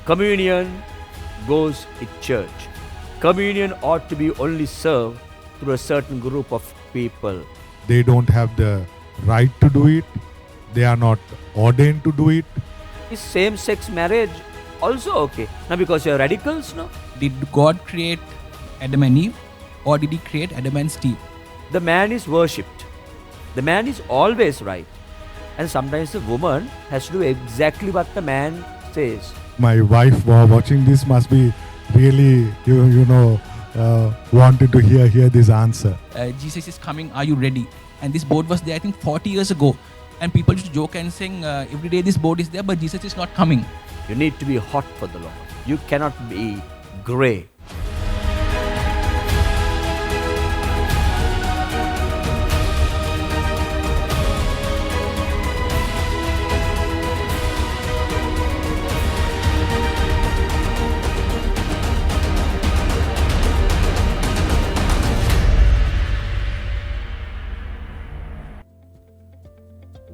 Communion goes in church. Communion ought to be only served through a certain group of people. They don't have the right to do it. They are not ordained to do it. Is same-sex marriage also okay? Now because you're radicals, no? Did God create Adam and Eve, or did He create Adam and Steve? The man is worshipped. The man is always right. And sometimes the woman has to do exactly what the man says. My wife watching this must be really, wanted to hear this answer. Jesus is coming, are you ready? And this board was there, I think, 40 years ago. And people used to joke and saying, every day this board is there, but Jesus is not coming. You need to be hot for the Lord. You cannot be gray.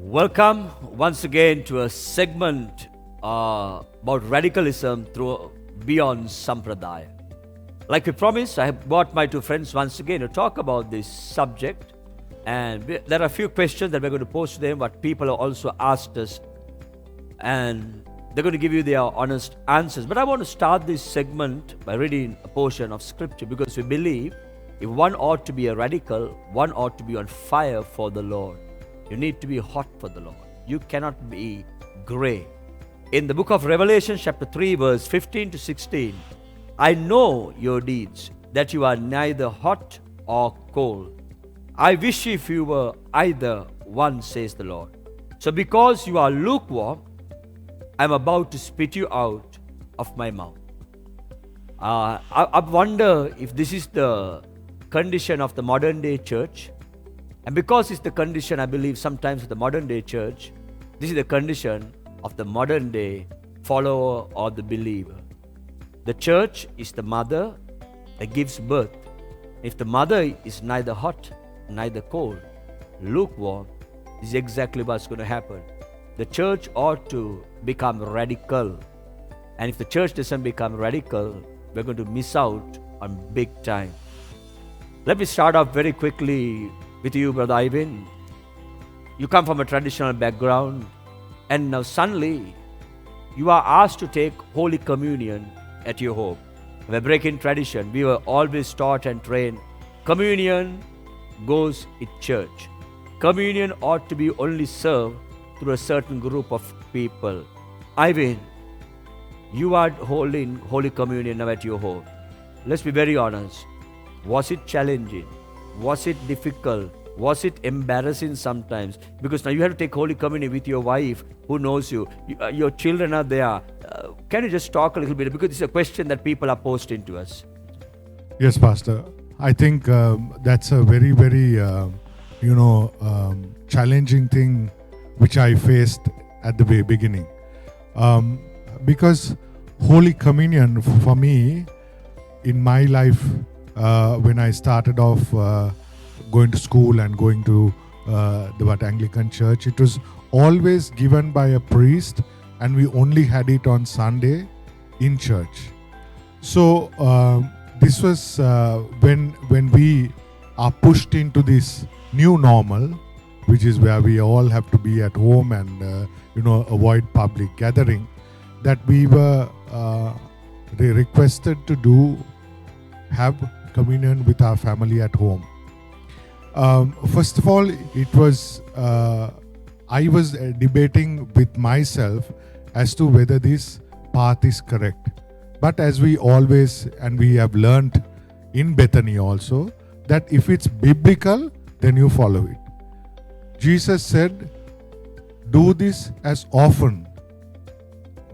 Welcome once again to a segment about radicalism through Beyond Sampradaya. Like we promised, I have brought my two friends once again to talk about this subject. And there are a few questions that we're going to pose to them, what people have also asked us. And they're going to give you their honest answers. But I want to start this segment by reading a portion of scripture, because we believe if one ought to be a radical, one ought to be on fire for the Lord. You need to be hot for the Lord. You cannot be gray. In the book of Revelation chapter 3 verse 15 to 16, I know your deeds, that you are neither hot or cold. I wish if you were either one, says the Lord. So because you are lukewarm, I am about to spit you out of my mouth. I wonder if this is the condition of the modern day church. And because it's the condition, I believe, sometimes of the modern day church, this is the condition of the modern day follower or the believer. The church is the mother that gives birth. If the mother is neither hot, neither cold, lukewarm, this is exactly what's going to happen. The church ought to become radical. And if the church doesn't become radical, we're going to miss out on big time. Let me start off very quickly with you, Brother Ivan. You come from a traditional background, and now suddenly you are asked to take Holy Communion at your home. We're breaking tradition. We were always taught and trained, communion goes in church. Communion ought to be only served through a certain group of people. Ivan, you are holding Holy Communion now at your home. Let's be very honest. Was it challenging? Was it difficult? Was it embarrassing sometimes? Because now you have to take Holy Communion with your wife who knows you. Your children are there. Can you just talk a little bit? Because it's a question that people are posting to us. Yes, Pastor. I think that's a very, very, challenging thing which I faced at the very beginning. Because Holy Communion for me, in my life, when I started off going to school and going to the Anglican church, it was always given by a priest, and we only had it on Sunday in church. So this was when we are pushed into this new normal, which is where we all have to be at home and avoid public gathering, that we were requested to have communion with our family at home. First of all, it was I was debating with myself as to whether this path is correct. But as we always, and we have learned in Bethany also, that if it's biblical, then you follow it. Jesus said, do this as often.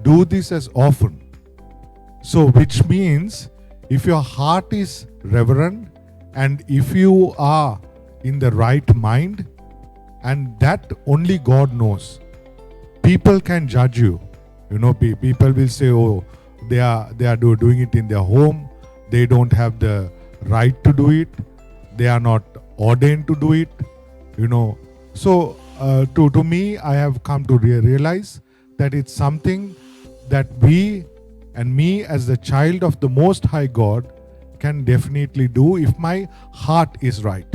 Do this as often. So which means, if your heart is reverent and if you are in the right mind, and that only God knows. People can judge you. People will say, oh, they are doing it in their home. They don't have the right to do it. They are not ordained to do it. So to me, I have come to realize that it's something that we and me as the child of the Most High God can definitely do if my heart is right.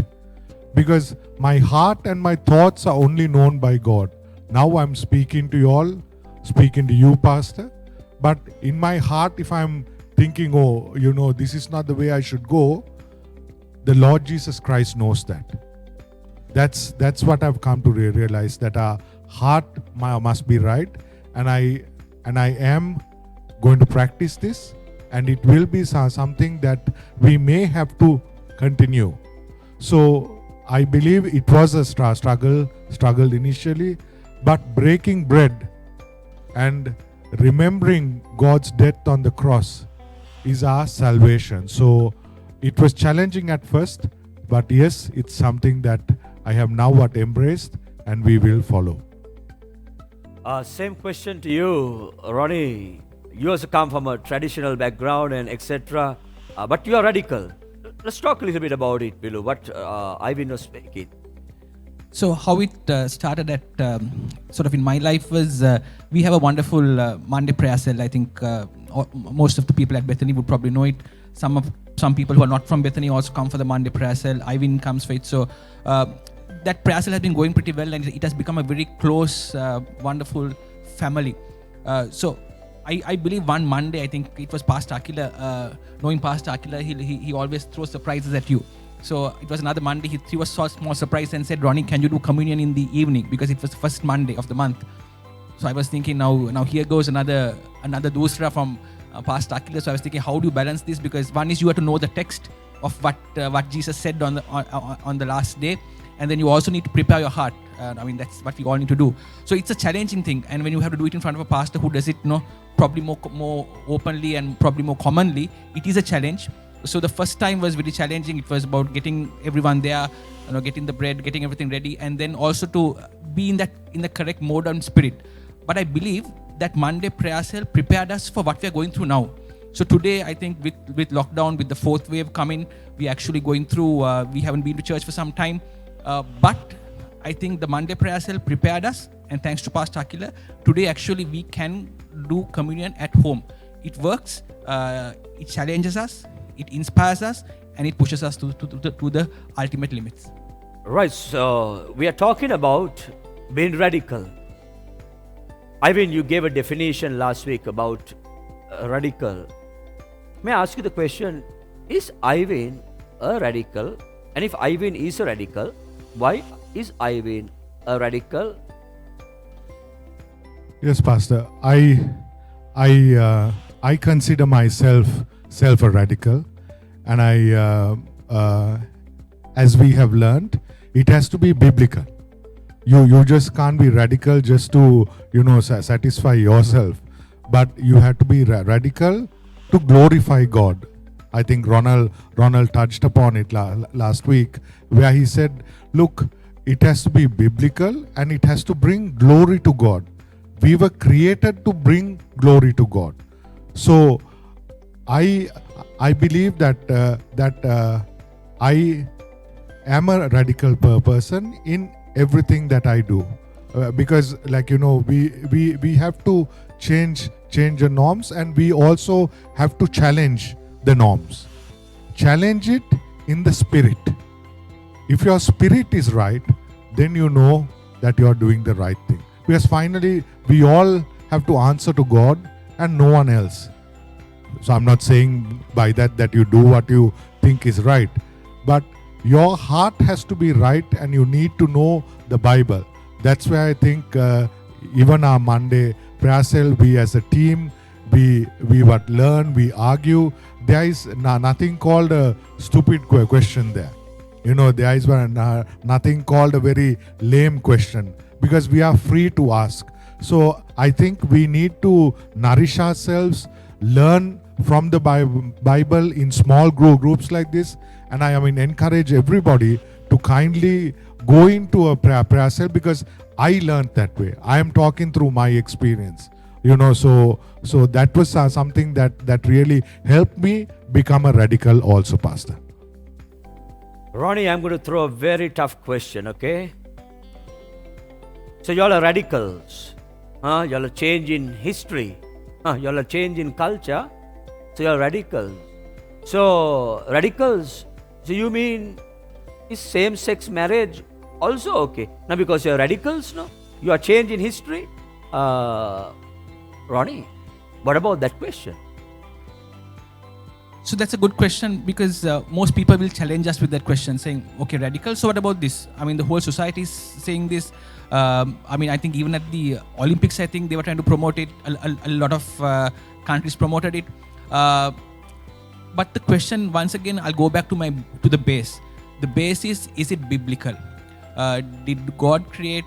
Because my heart and my thoughts are only known by God. Now I'm speaking to you all, speaking to you, Pastor. But in my heart, if I'm thinking, oh, this is not the way I should go, the Lord Jesus Christ knows that. That's what I've come to realize, that our heart must be right, and I am going to practice this, and it will be something that we may have to continue. So I believe it was a struggle initially, but breaking bread and remembering God's death on the cross is our salvation. So it was challenging at first, but yes, it's something that I have now embraced, and we will follow. Same question to you, Ronnie. You also come from a traditional background and etc. But you are radical. Let's talk a little bit about it, Bilu. What Ivan was speaking. So how it started at sort of in my life was we have a wonderful Monday prayer cell. I think most of the people at Bethany would probably know it. Some people who are not from Bethany also come for the Monday prayer cell. Ivan comes for it. So that prayer cell has been going pretty well, and it has become a very close, wonderful family. So I believe one Monday, I think it was Pastor Akila. Knowing Pastor Akila, he always throws surprises at you. So it was another Monday, he threw a small surprise and said, Ronnie, can you do communion in the evening? Because it was the first Monday of the month. So I was thinking, now here goes another dusra from Pastor Akila. So I was thinking, how do you balance this? Because one is you have to know the text of what Jesus said on the last day. And then you also need to prepare your heart. That's what we all need to do. So it's a challenging thing. And when you have to do it in front of a pastor who does it, probably more openly and probably more commonly, it is a challenge. So the first time was very challenging. It was about getting everyone there, getting the bread, getting everything ready, and then also to be in the correct mode and spirit. But I believe that Monday prayer cell prepared us for what we are going through now. So today, I think with lockdown, with the fourth wave coming, we actually going through. We haven't been to church for some time, but I think the Monday prayer cell prepared us, and thanks to Pastor Akila, today actually we can do communion at home. It works. It challenges us. It inspires us, and it pushes us to the ultimate limits. Right, so we are talking about being radical. Ivan, you gave a definition last week about radical. May I ask you the question, is Ivan a radical? And if Ivan is a radical, why is Ivan a radical? Yes, Pastor. I consider myself a radical, and as we have learned, it has to be biblical. You just can't be radical just to satisfy yourself, but you have to be radical to glorify God. I think Ronald touched upon it last week, where he said, look, it has to be biblical and it has to bring glory to God. We were created to bring glory to God. So I believe that I am a radical person in everything that I do, because we have to change the norms, and we also have to challenge the norms. Challenge it in the spirit. If your spirit is right, then you know that you are doing the right thing. Because finally, we all have to answer to God and no one else. So I'm not saying by that you do what you think is right, but your heart has to be right, and you need to know the Bible. That's why I think even our Monday prayer cell, we as a team, we would learn, we argue. There is nothing called a stupid question there. There is nothing called a very lame question, because we are free to ask. So I think we need to nourish ourselves, learn from the Bible in small groups like this. And I encourage everybody to kindly go into a prayer cell, because I learned that way. I am talking through my experience. So that was something that really helped me become a radical also, Pastor. Ronnie, I'm going to throw a very tough question, okay? So y'all are radicals. Y'all are changing history. You all are change in culture, so you are radicals. So radicals, so you mean is same-sex marriage also okay? Now because you are radicals, no? You are change in history? Ronnie, what about that question? So that's a good question, because most people will challenge us with that question, saying, okay, radical, so what about this? I mean, the whole society is saying this. I mean, I think even at the Olympics, I think they were trying to promote it. A lot of countries promoted it. But the question, once again, I'll go back to the base. The base is it biblical? Did God create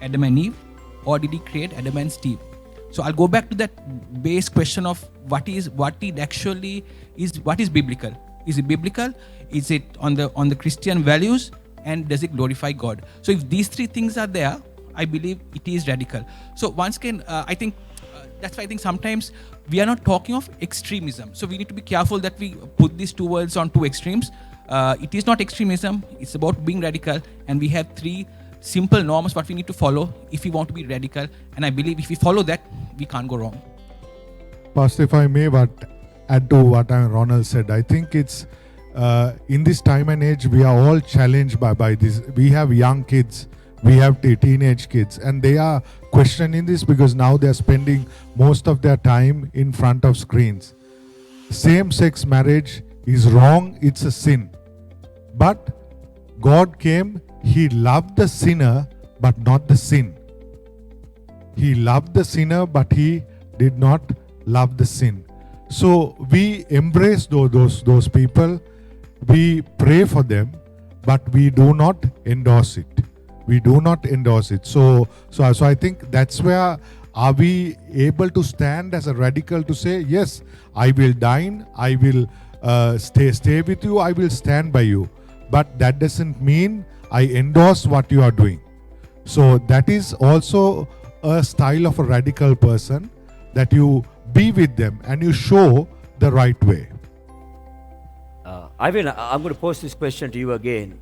Adam and Eve, or did he create Adam and Steve? So I'll go back to that base question of what is biblical? Is it biblical? Is it on the Christian values? And does it glorify God? So if these three things are there, I believe it is radical. So once again, I think that's why I think sometimes we are not talking of extremism. So we need to be careful that we put these two words on two extremes. It is not extremism. It's about being radical, and we have three simple norms what we need to follow if we want to be radical. And I believe if we follow that, we can't go wrong. Pastor, if I may add to what Ronald said, I think it's in this time and age, we are all challenged by this. We have young kids, we have teenage kids, and they are questioning this because now they are spending most of their time in front of screens. Same-sex marriage is wrong, it's a sin. But God came, He loved the sinner, but not the sin. He loved the sinner, but He did not love the sin. So we embrace those people, we pray for them, but we do not endorse it. We do not endorse it. So I think that's where are we able to stand as a radical to say, yes, I will dine, I will stay with you, I will stand by you. But that doesn't mean I endorse what you are doing. So that is also a style of a radical person, that you be with them and you show the right way. Ivan, I'm going to pose this question to you again.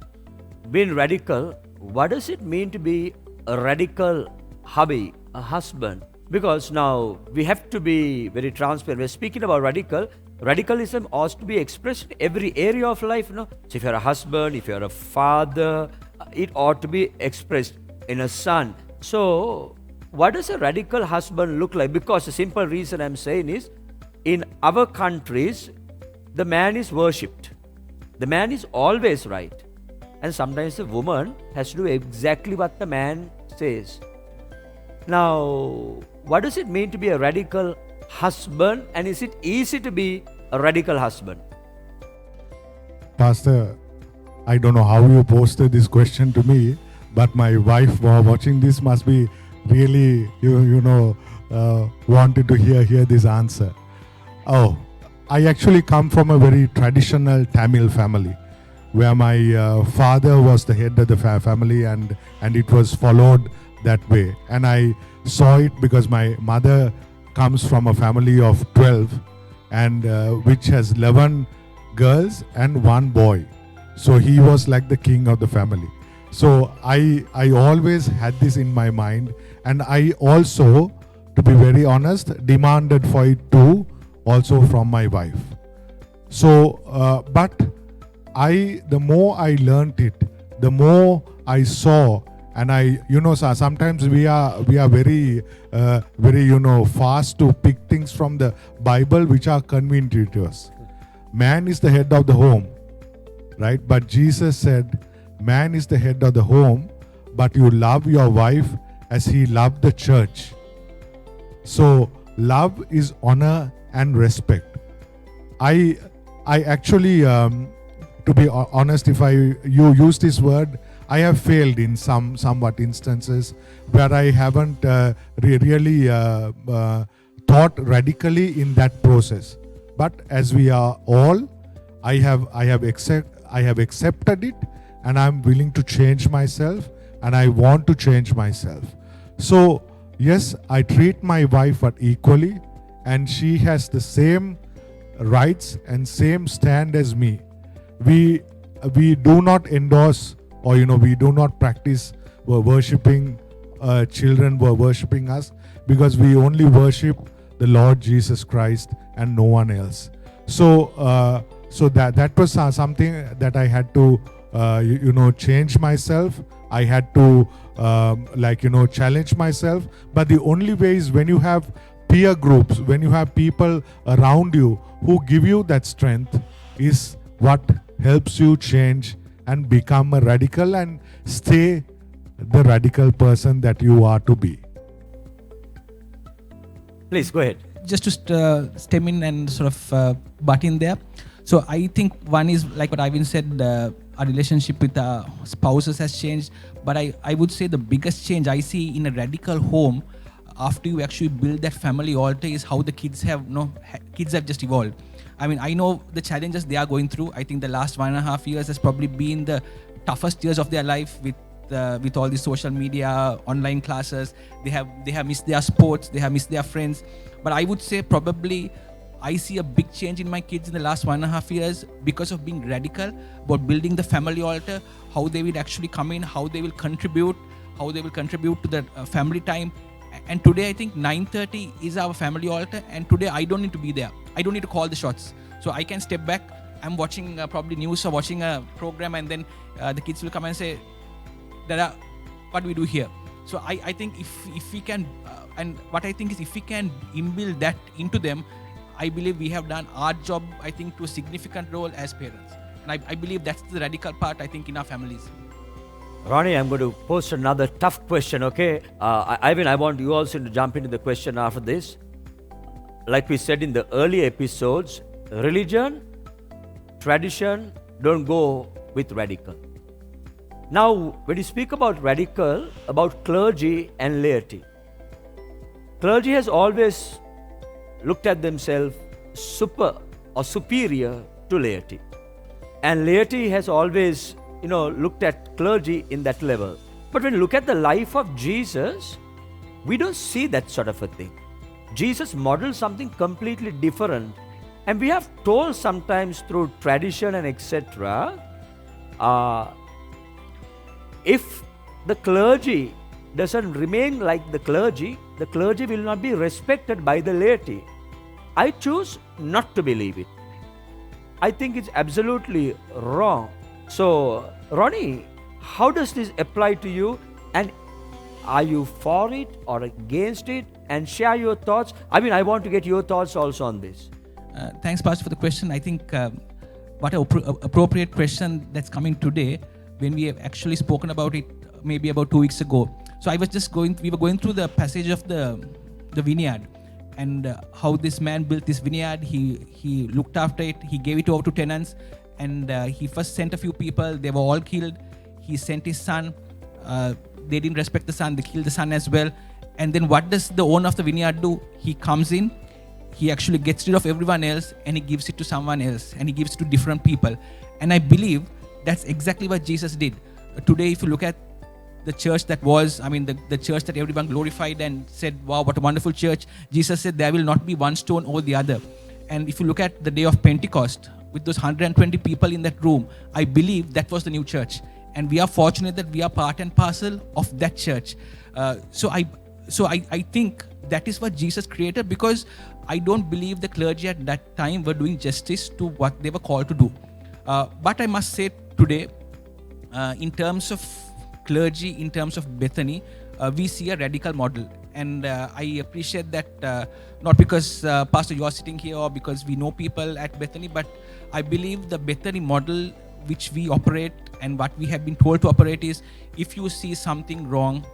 Being radical, what does it mean to be a radical hubby, a husband? Because now we have to be very transparent. We're speaking about radicalism ought to be expressed in every area of life. No? So if you're a husband, if you're a father, it ought to be expressed in a son. So what does a radical husband look like? Because the simple reason I'm saying is, in our countries, the man is worshipped. The man is always right. And sometimes the woman has to do exactly what the man says. Now, what does it mean to be a radical husband? And is it easy to be a radical husband? Pastor, I don't know how you posted this question to me, but my wife watching this must be really, wanted to hear this answer. Oh, I actually come from a very traditional Tamil family, where my father was the head of the family, and it was followed that way. And I saw it because my mother comes from a family of 12, and which has 11 girls and 1 boy. So he was like the king of the family. So I always had this in my mind, and I also, to be very honest, demanded for it too, also from my wife. So, but the more I learnt it, the more I saw, and sometimes we are very fast to pick things from the Bible which are convenient to us. Man is the head of the home, right? But Jesus said, man is the head of the home, but you love your wife as He loved the church. So love is honor and respect. I actually, to be honest, if you use this word, I have failed in somewhat instances where I haven't really thought radically in that process. But as we are all, I have accepted it, and I'm willing to change myself, and I want to change myself. So yes, I treat my wife equally, and she has the same rights and same stand as me. We do not endorse, or we do not practice worshipping children were worshipping us, because we only worship the Lord Jesus Christ and no one else. So that was something that I had to change myself. I had to challenge myself. But the only way is when you have peer groups, when you have people around you who give you that strength, is what helps you change and become a radical and stay the radical person that you are to be. Please go ahead. Just to stem in and sort of butt in there. So I think one is like what Ivan said, our relationship with our spouses has changed. But I would say the biggest change I see in a radical home after you actually build that family altar is how the kids have just evolved. I mean, I know the challenges they are going through. I think the last 1.5 years has probably been the toughest years of their life with all the social media, online classes. They have missed their sports, they have missed their friends. But I would say probably I see a big change in my kids in the last 1.5 years because of being radical about building the family altar, how they will actually come in, how they will contribute to the family time. And today I think 9:30 is our family altar, and today I don't need to be there. I don't need to call the shots. So I can step back. I'm watching probably news or watching a program, and then the kids will come and say, Dada, what do we do here? So I think if we can, and what I think is if we can inbuild that into them, I believe we have done our job, I think, to a significant role as parents. And I believe that's the radical part, I think, in our families. Ronnie, I'm going to post another tough question, okay? Ivan, I want you also to jump into the question after this. Like we said in the earlier episodes, religion, tradition don't go with radical. Now, when you speak about radical, about clergy and laity, clergy has always looked at themselves super or superior to laity. And laity has always, looked at clergy in that level. But when you look at the life of Jesus, we don't see that sort of a thing. Jesus modeled something completely different. And we have told sometimes through tradition and etc., if the clergy doesn't remain like the clergy will not be respected by the laity. I choose not to believe it. I think it's absolutely wrong. So, Ronnie, how does this apply to you? And are you for it or against it? And share your thoughts. I mean, I want to get your thoughts also on this. Thanks, Pastor, for the question. I think what an appropriate question that's coming today when we have actually spoken about it maybe about 2 weeks ago. So we were going through the passage of the vineyard, and how this man built this vineyard. He looked after it, he gave it over to tenants, and he first sent a few people, they were all killed. He sent his son, they didn't respect the son, they killed the son as well. And then what does the owner of the vineyard do? He comes in, he actually gets rid of everyone else, and he gives it to someone else, and he gives it to different people. And I believe that's exactly what Jesus did. Today, if you look at the church that was, the church that everyone glorified and said, wow, what a wonderful church. Jesus said there will not be one stone over the other. And if you look at the day of Pentecost, with those 120 people in that room, I believe that was the new church. And we are fortunate that we are part and parcel of that church. So I think that is what Jesus created, because I don't believe the clergy at that time were doing justice to what they were called to do. But I must say today, in terms of clergy, in terms of Bethany, we see a radical model. And I appreciate that, not because, Pastor, you are sitting here or because we know people at Bethany, but I believe the Bethany model which we operate and what we have been told to operate is, if you see something wrong,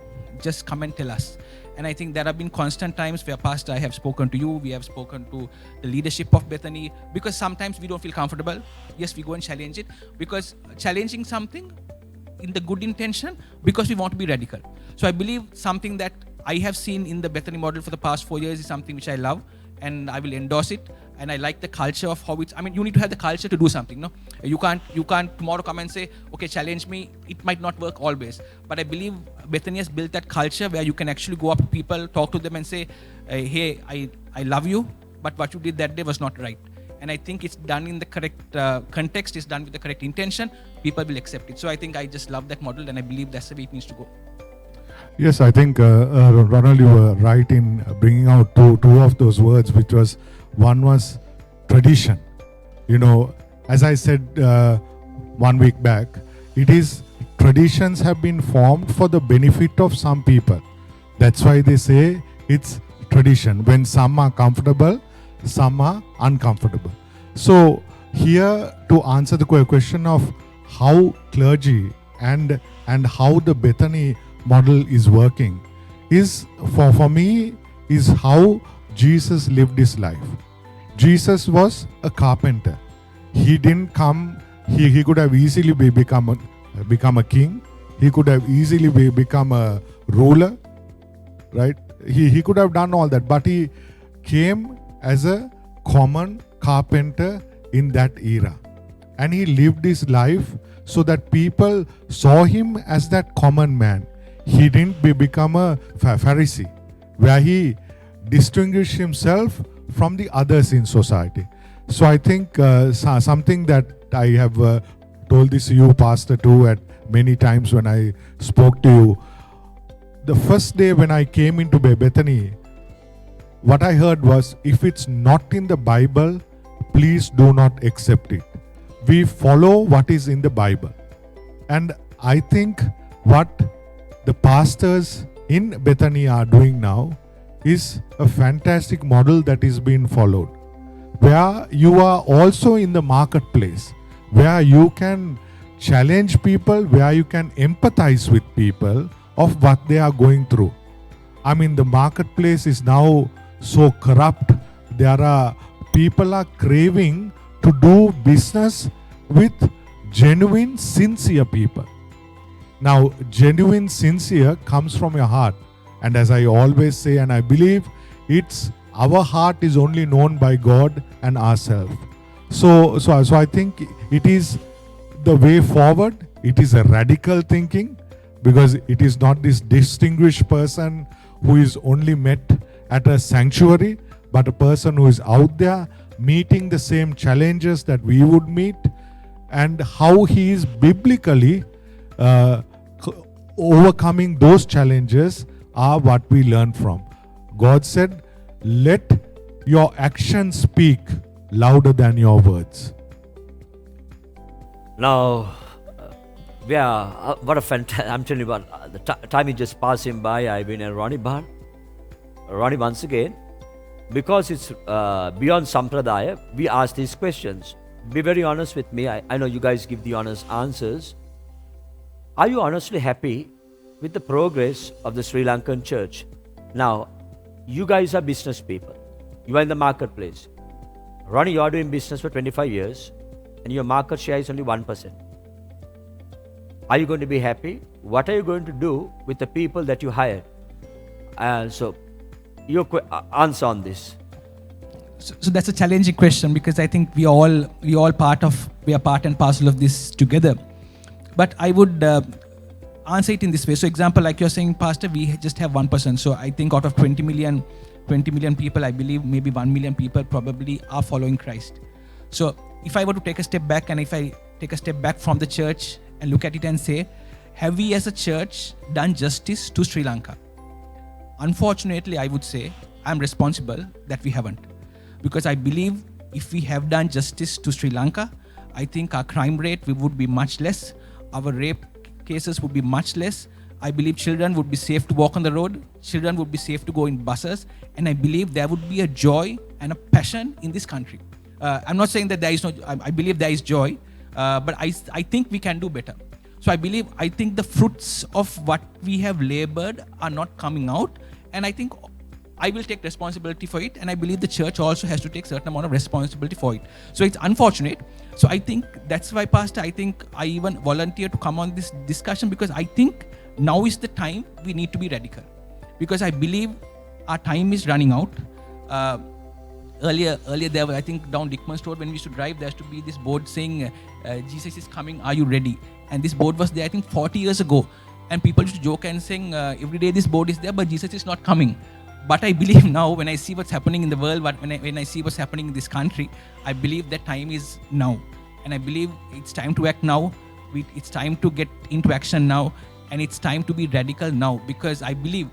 just come and tell us. And I think there have been constant times where, Pastor, I have spoken to you, we have spoken to the leadership of Bethany, because sometimes we don't feel comfortable. Yes, we go and challenge it, because challenging something in the good intention, because we want to be radical. So I believe something that I have seen in the Bethany model for the past 4 years is something which I love, and I will endorse it. And I like the culture of how it's, you need to have the culture to do something, no? You can't tomorrow come and say, okay, challenge me. It might not work always. But I believe Bethany has built that culture where you can actually go up to people, talk to them and say, hey, I love you, but what you did that day was not right. And I think it's done in the correct context, it's done with the correct intention, people will accept it. So I think I just love that model, and I believe that's the way it needs to go. Yes, I think Ronald, you were right in bringing out two of those words, which was one was tradition. You know, as I said 1 week back, it is traditions have been formed for the benefit of some people. That's why they say it's tradition. When some are comfortable, some are uncomfortable. So here to answer the question of how clergy and how the Bethany model is working is for me is how Jesus lived his life. Jesus was a carpenter. He didn't come. He could have easily become a king. He could have easily become a ruler, right? He could have done all that, but he came as a common carpenter in that era, and he lived his life so that people saw him as that common man. He didn't become a Pharisee, where he distinguished himself from the others in society. So I think something that I have told this to you, Pastor, too, at many times when I spoke to you. The first day when I came into Bethany, what I heard was, if it's not in the Bible, please do not accept it. We follow what is in the Bible. And I think what the pastors in Bethany are doing now is a fantastic model that is being followed, where you are also in the marketplace, where you can challenge people, where you can empathize with people of what they are going through. I mean, the marketplace is now so corrupt. People are craving to do business with genuine, sincere people. Now, genuine, sincere comes from your heart. And as I always say, and I believe, it's our heart is only known by God and ourselves. So I think it is the way forward. It is a radical thinking, because it is not this distinguished person who is only met at a sanctuary, but a person who is out there meeting the same challenges that we would meet, and how he is biblically overcoming those challenges are what we learn from. God said, let your actions speak louder than your words. Now, what a fantastic, I'm telling you what, the time is just passing by. I've been at Ronnie Bar. Ronnie, once again, because it's beyond Sampradaya, we ask these questions. Be very honest with me. I know you guys give the honest answers. Are you honestly happy with the progress of the Sri Lankan church? Now, you guys are business people. You are in the marketplace. Ronnie, you are doing business for 25 years and your market share is only 1%. Are you going to be happy? What are you going to do with the people that you hired? So, your answer on this. So that's a challenging question, because I think we are part and parcel of this together. But I would answer it in this way. So example, like you're saying, Pastor, we just have 1%. So I think out of 20 million people, I believe maybe 1 million people probably are following Christ. So if I were to take a step back, and if I take a step back from the church and look at it and say, have we as a church done justice to Sri Lanka? Unfortunately, I would say I'm responsible that we haven't. Because I believe if we have done justice to Sri Lanka, I think our crime rate would be much less. Our rape cases would be much less. I believe children would be safe to walk on the road. Children would be safe to go in buses. And I believe there would be a joy and a passion in this country. I'm not saying that there is no, I believe there is joy, but I think we can do better. So I think the fruits of what we have labored are not coming out. And I think I will take responsibility for it, and I believe the church also has to take certain amount of responsibility for it. So it's unfortunate. So I think that's why, Pastor, I think I even volunteered to come on this discussion, because I think now is the time we need to be radical. Because I believe our time is running out. Earlier there were, I think down Dickman's Road when we used to drive, there used to be this board saying, Jesus is coming, are you ready? And this board was there, I think 40 years ago. And people used to joke and saying, every day this board is there, but Jesus is not coming. But I believe now, when I see what's happening in the world, when I see what's happening in this country, I believe that time is now. And I believe it's time to act now. It's time to get into action now. and it's time to be radical now, because I believe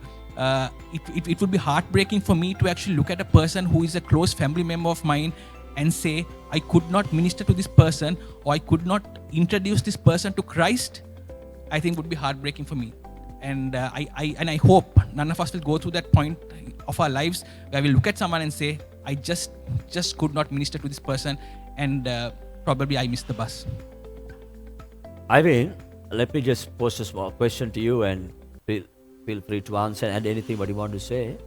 it would be heartbreaking for me to actually look at a person who is a close family member of mine and say, I could not minister to this person, or I could not introduce this person to Christ. I think would be heartbreaking for me. And I hope none of us will go through that point of our lives where we look at someone and say, I just could not minister to this person, and probably I missed the bus. Irene, let me just pose a small question to you, and feel free to answer and add anything what you want to say.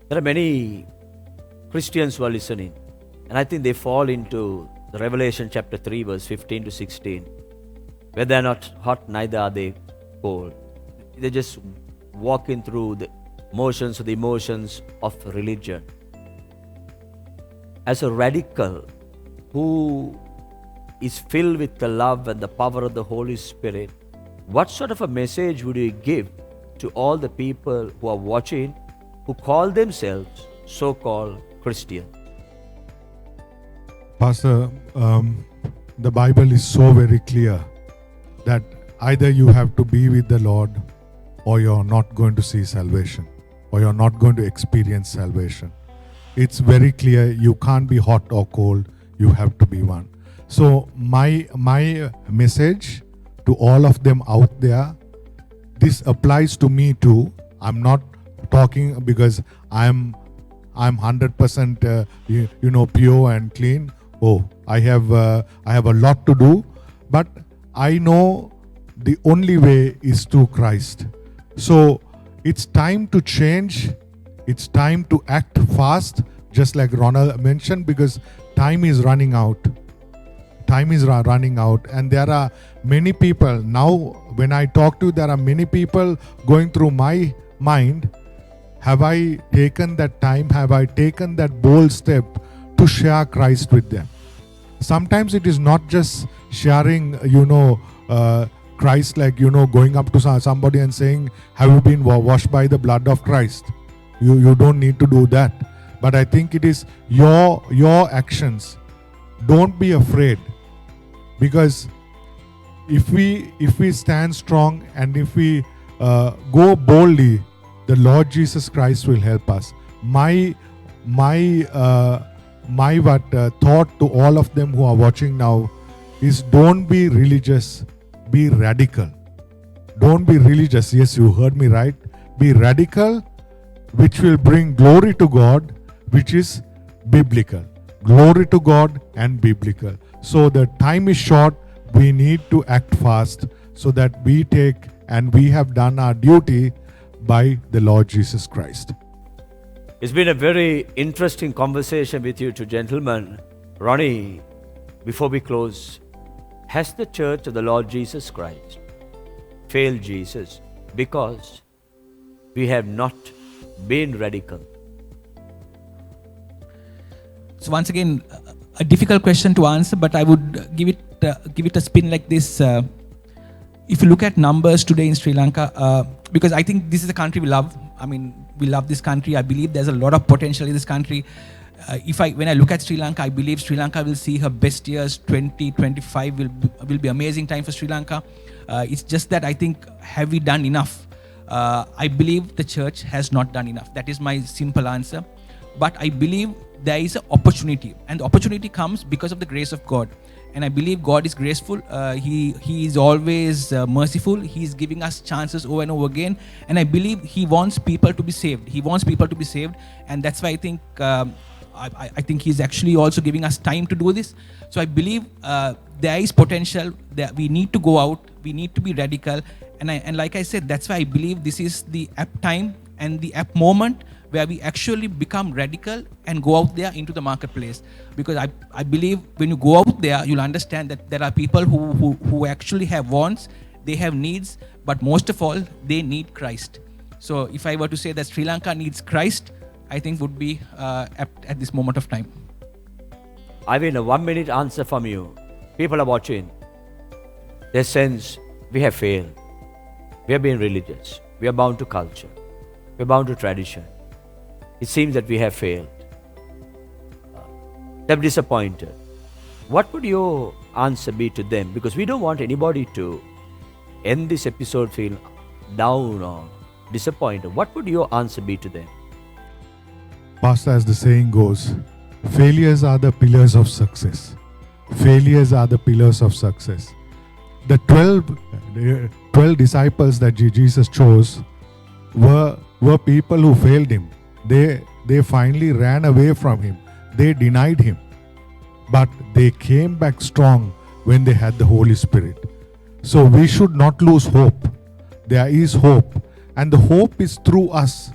There are many Christians who are listening, and I think they fall into the Revelation chapter 3 verse 15 to 16, where they are not hot, neither are they cold. They're just walking through the motions of the emotions of religion. As a radical who is filled with the love and the power of the Holy Spirit, what sort of a message would you give to all the people who are watching, who call themselves so-called Christian? Pastor, the Bible is so very clear that either you have to be with the Lord, or you're not going to see salvation, or you're not going to experience salvation. It's very clear. You can't be hot or cold. You have to be one. So my message to all of them out there, this applies to me too. I'm not talking because I'm 100% pure and clean. Oh, I have a lot to do, but I know the only way is through Christ. So it's time to change. It's time to act fast, just like Ronald mentioned, because time is running out. Time is running out, and there are many people now. When I talk to you, there are many people going through my mind. Have I taken that time? Have I taken that bold step to share Christ with them? Sometimes it is not just sharing, Christ, like, going up to somebody and saying, have you been washed by the blood of Christ? You don't need to do that. But I think it is your actions. Don't be afraid. Because if we stand strong and if we go boldly, the Lord Jesus Christ will help us. My thought to all of them who are watching now is, don't be religious, be radical. Don't be religious. Yes, you heard me right. Be radical, which will bring glory to God, which is biblical. Glory to God and biblical. So the time is short. We need to act fast so that we take and we have done our duty by the Lord Jesus Christ. It's been a very interesting conversation with you two gentlemen. Ronnie, before we close, has the Church of the Lord Jesus Christ failed Jesus because we have not been radical? So once again, a difficult question to answer, but I would give it a spin like this. If you look at numbers today in Sri Lanka, because I think this is a country we love. I mean, we love this country. I believe there's a lot of potential in this country. When I look at Sri Lanka, I believe Sri Lanka will see her best years. 2025 will be amazing time for Sri Lanka. It's just that I think, have we done enough? I believe the church has not done enough. That is my simple answer. But I believe there is an opportunity, and the opportunity comes because of the grace of God. And I believe God is graceful. He is always merciful. He is giving us chances over and over again. And I believe He wants people to be saved. He wants people to be saved. And that's why I think I think He's actually also giving us time to do this. So I believe there is potential. That we need to go out. We need to be radical. And like I said, that's why I believe this is the apt time and the apt moment where we actually become radical and go out there into the marketplace. Because I believe when you go out there, you'll understand that there are people who actually have wants, they have needs, but most of all, they need Christ. So if I were to say that Sri Lanka needs Christ, I think would be apt at this moment of time. I mean, a 1 minute answer from you. People are watching. They sense we have failed. We have been religious. We are bound to culture. We are bound to tradition. It seems that we have failed. They're disappointed. What would your answer be to them? Because we don't want anybody to end this episode feel down or disappointed, what would your answer be to them? Pastor, as the saying goes, failures are the pillars of success. Failures are the pillars of success. The 12 disciples that Jesus chose were people who failed him. They finally ran away from him. They denied him. But they came back strong when they had the Holy Spirit. So we should not lose hope. There is hope. And the hope is through us,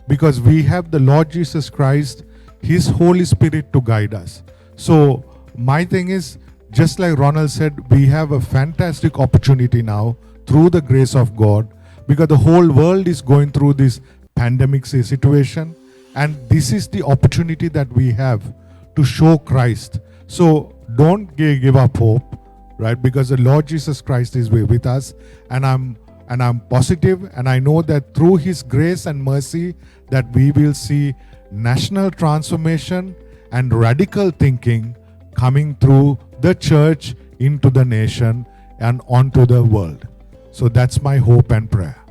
because we have the Lord Jesus Christ, His Holy Spirit to guide us. So my thing is, just like Ronald said, we have a fantastic opportunity now through the grace of God, because the whole world is going through this pandemic situation, and this is the opportunity that we have to show Christ. So don't give up hope, right? Because the Lord Jesus Christ is with us, and I'm positive, and I know that through His grace and mercy that we will see national transformation and radical thinking coming through the church into the nation and onto the world. So that's my hope and prayer.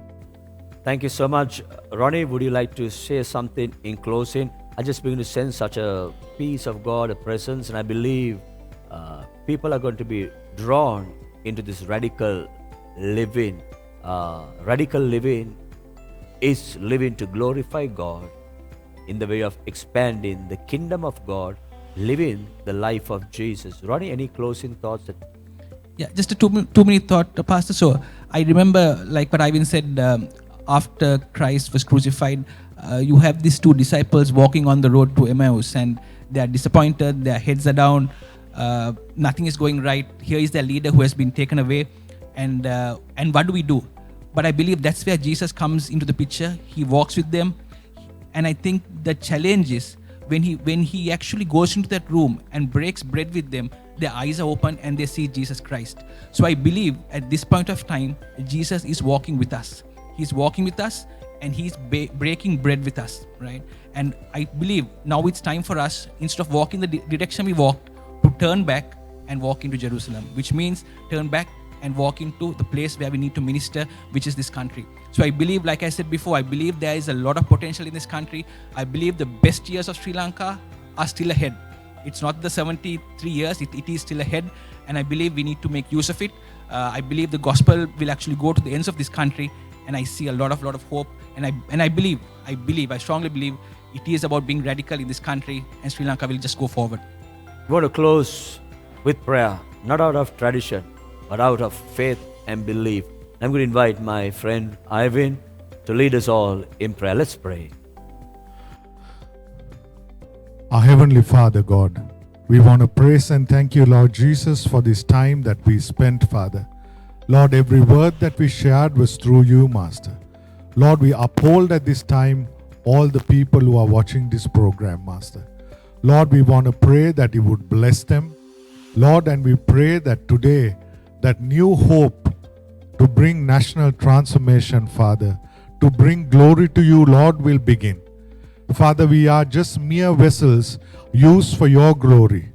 Thank you so much. Ronnie, would you like to say something in closing? I just begin to sense such a peace of God, a presence, and I believe people are going to be drawn into this radical living. Radical living is living to glorify God in the way of expanding the kingdom of God, living the life of Jesus. Ronnie, any closing thoughts? Yeah, just a two-minute thought, Pastor. So I remember, like what Ivan said, after Christ was crucified, you have these two disciples walking on the road to Emmaus, and they are disappointed, their heads are down, nothing is going right. Here is their leader who has been taken away, and what do we do? But I believe that's where Jesus comes into the picture. He walks with them, and I think the challenge is when he actually goes into that room and breaks bread with them, their eyes are open and they see Jesus Christ. So I believe at this point of time, Jesus is walking with us. He's walking with us, and He's breaking bread with us, right? And I believe now it's time for us, instead of walking the direction we walked, to turn back and walk into Jerusalem, which means turn back and walk into the place where we need to minister, which is this country. So I believe, like I said before, I believe there is a lot of potential in this country. I believe the best years of Sri Lanka are still ahead. It's not the 73 years, it is still ahead, and I believe we need to make use of it. I believe the gospel will actually go to the ends of this country, and I see a lot of hope, and I strongly believe it is about being radical in this country, and Sri Lanka will just go forward. We want to close with prayer, not out of tradition, but out of faith and belief. I'm going to invite my friend Ivan to lead us all in prayer. Let's pray. Our Heavenly Father, God, we want to praise and thank you, Lord Jesus, for this time that we spent, Father. Lord, every word that we shared was through you, Master. Lord, we uphold at this time all the people who are watching this program, Master. Lord, we want to pray that you would bless them. Lord, and we pray that today, that new hope to bring national transformation, Father, to bring glory to you, Lord, will begin. Father, we are just mere vessels used for your glory.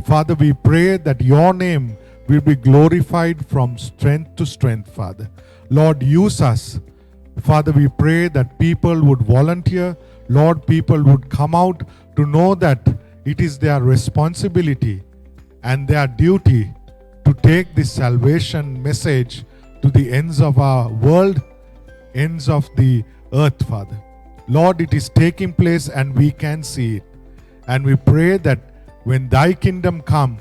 Father, we pray that your name will be glorified from strength to strength, Father. Lord, use us. Father, we pray that people would volunteer. Lord, people would come out to know that it is their responsibility and their duty to take this salvation message to the ends of our world, ends of the earth, Father. Lord, it is taking place and we can see it. And we pray that when thy kingdom come,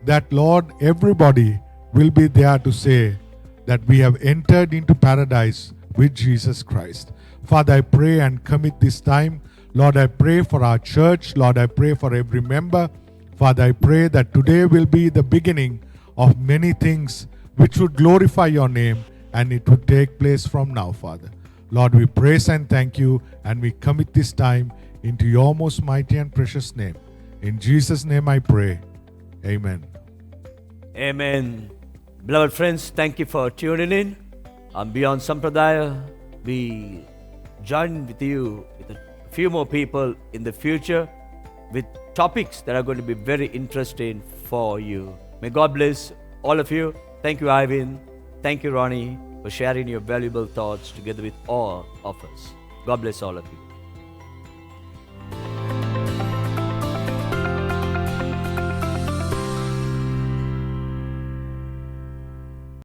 that Lord, everybody will be there to say that we have entered into paradise with Jesus Christ. Father, I pray and commit this time. Lord, I pray for our church. Lord, I pray for every member. Father, I pray that today will be the beginning of many things which would glorify your name, and it would take place from now, Father. Lord, we praise and thank you, and we commit this time into your most mighty and precious name. In Jesus' name I pray. Amen. Amen. Beloved friends, thank you for tuning in. I'm Beyond Sampradaya. We join with you with a few more people in the future with topics that are going to be very interesting for you. May God bless all of you. Thank you, Ivan. Thank you, Ronnie. for sharing your valuable thoughts together with all of us. God bless all of you.